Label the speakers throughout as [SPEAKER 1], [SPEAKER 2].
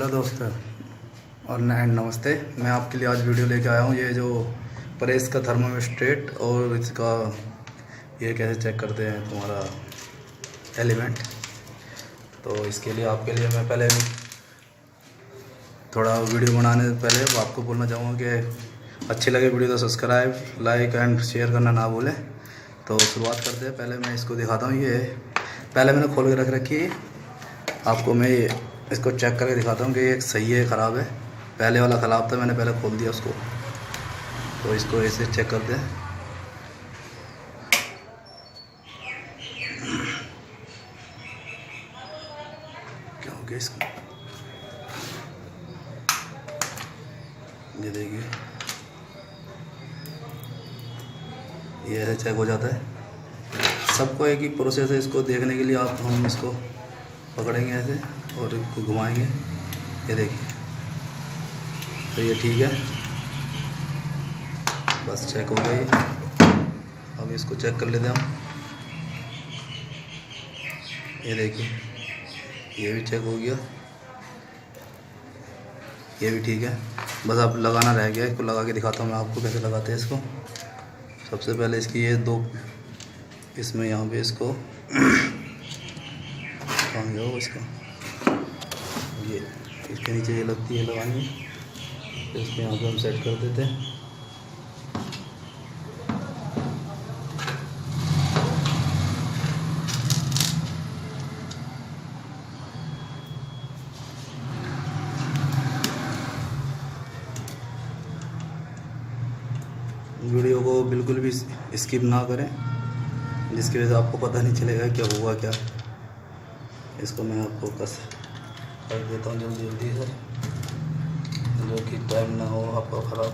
[SPEAKER 1] Hello दोस्तों और नमस्ते। मैं आपके लिए आज वीडियो लेके आया हूँ। ये जो प्रेस का थर्मोस्टेट और इसका ये कैसे चेक करते हैं तुम्हारा एलिमेंट। तो इसके लिए आपके लिए मैं पहले थोड़ा वीडियो बनाने से पहले आपको बोलना चाहूँगा कि अच्छी लगे वीडियो तो सब्सक्राइब लाइक एंड शेयर करना ना भूलें। तो शुरुआत करते हैं। पहले मैं इसको दिखाता हूँ। ये पहले मैंने खोल के रख रखी है। आपको मैं इसको चेक करके दिखाता हूँ कि ये सही है ख़राब है। पहले वाला ख़राब था, मैंने पहले खोल दिया उसको। तो इसको ऐसे चेक करते हैं। क्या हो गया इसको, ये देखिए ये ऐसे चेक हो जाता है। सबको एक ही प्रोसेस है इसको देखने के लिए। हम इसको पकड़ेंगे ऐसे और इसको घुमाएंगे, ये देखिए। तो ये ठीक है, बस चेक हो गई। अब इसको चेक कर लेते हैं हम। ये देखिए ये भी चेक हो गया, ये भी ठीक है। बस अब लगाना रह गया। इसको लगा के दिखाता हूँ मैं आपको कैसे लगाते हैं इसको। सबसे पहले इसकी ये दो इसमें यहाँ पे इसको कहाँ गया वो इसका, ये इसके नीचे ये लगती है लगानी। तो इसको यहाँ पे हम सेट कर देते हैं। वीडियो को बिल्कुल भी स्किप ना करें, जिसकी वजह से आपको पता नहीं चलेगा क्या हुआ क्या। इसको मैं आपको कस कर देता हूँ जल्दी जल्दी से, जो कि टाइम ना हो आपका ख़राब।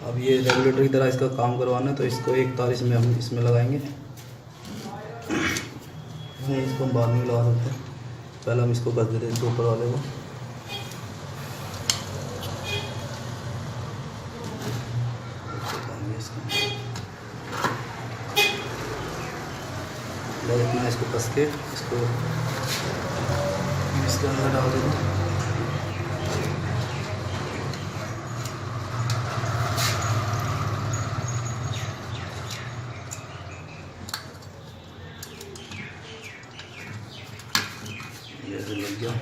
[SPEAKER 1] अब ये रेगुलेटर की तरह इसका काम करवाना है। तो इसको एक तार इसमें हम इसमें लगाएंगे। इसको हम बाद में लगा सकते हैं। पहले हम इसको कस देते हैं, इसके ऊपर वाले को। इतना इसको कस के इसको इसके अंदर डाल देते। ये लग गया।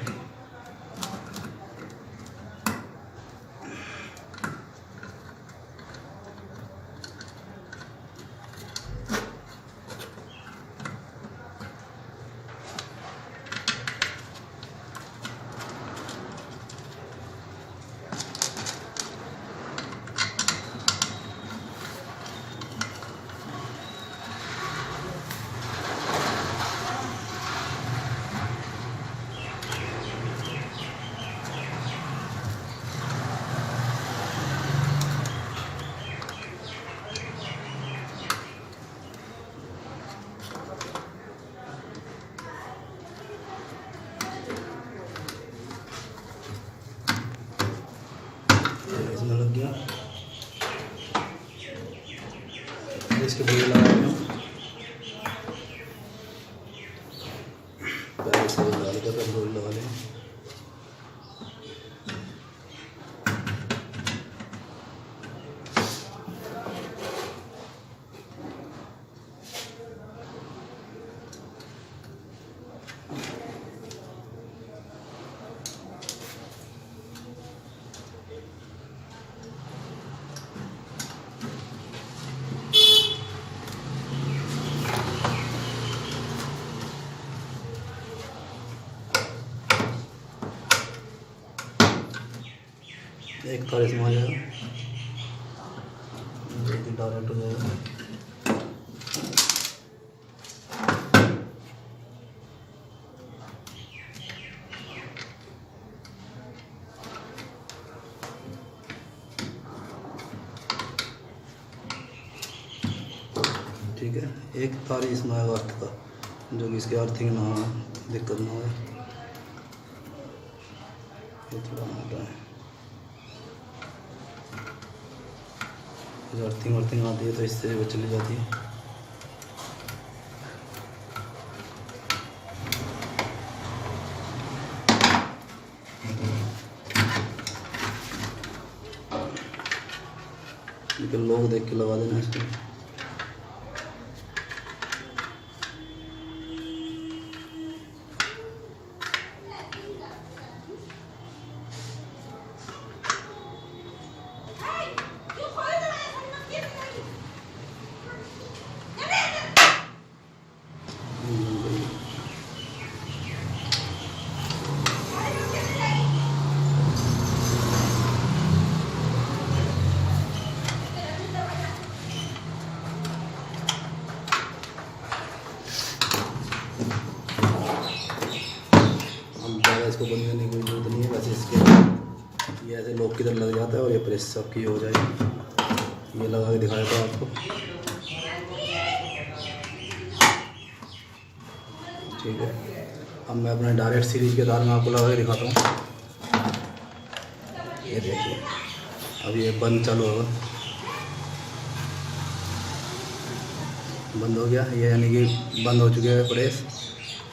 [SPEAKER 1] इसमें लग गया। इसके बोल लगा रहे हैं। पहले इसको डाल कर फिर बोल लगा लें। एक तार इसमें आ जाएगा, डायरेक्ट हो जाएगा। ठीक है, एक तार इसमें आएगा अर्थ का, जो कि इसके अर्थिंग ना हो, दिक्कत ना हो। ये थोड़ा मोटा है। अर्थिंग वर्थिंग आती है तो इससे वो चली जाती है। लेकिन लोग देख के लगा देना इसको। इसको बंद करने की जरूरत नहीं है, बस इसके ये ऐसे लॉक की तरह लग जाता है और ये प्रेस सबकी हो जाएगी। ये लगा के दिखा देता हूँ आपको। ठीक है, अब मैं अपने डायरेक्ट सीरीज के तार में आपको लगा के दिखाता हूँ। ये देखिए, अब ये बंद चालू होगा, बंद हो गया ये, यानी कि बंद हो चुके हैं प्रेस।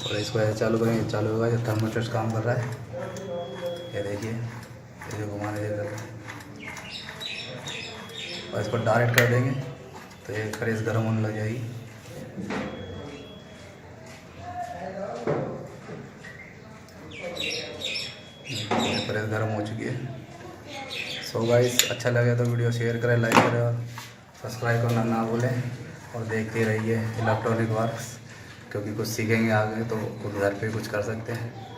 [SPEAKER 1] और इसको ऐसे चालू करेंगे, चालू होगा। ये थर्मोस्टेट काम कर रहा है, ये देखिए, इसे घुमाने दे रहा है। और इसको डायरेक्ट कर देंगे तो ये प्रेस गर्म होने लग जाएगी। प्रेस गर्म हो चुकी है। सो गाइस, अच्छा लगे तो वीडियो शेयर करें, लाइक करें और सब्सक्राइब करना ना भूलें। और देखते रहिए इलेक्ट्रॉनिक वर्क्स, क्योंकि कुछ सीखेंगे आगे तो खुद घर पे कुछ कर सकते हैं।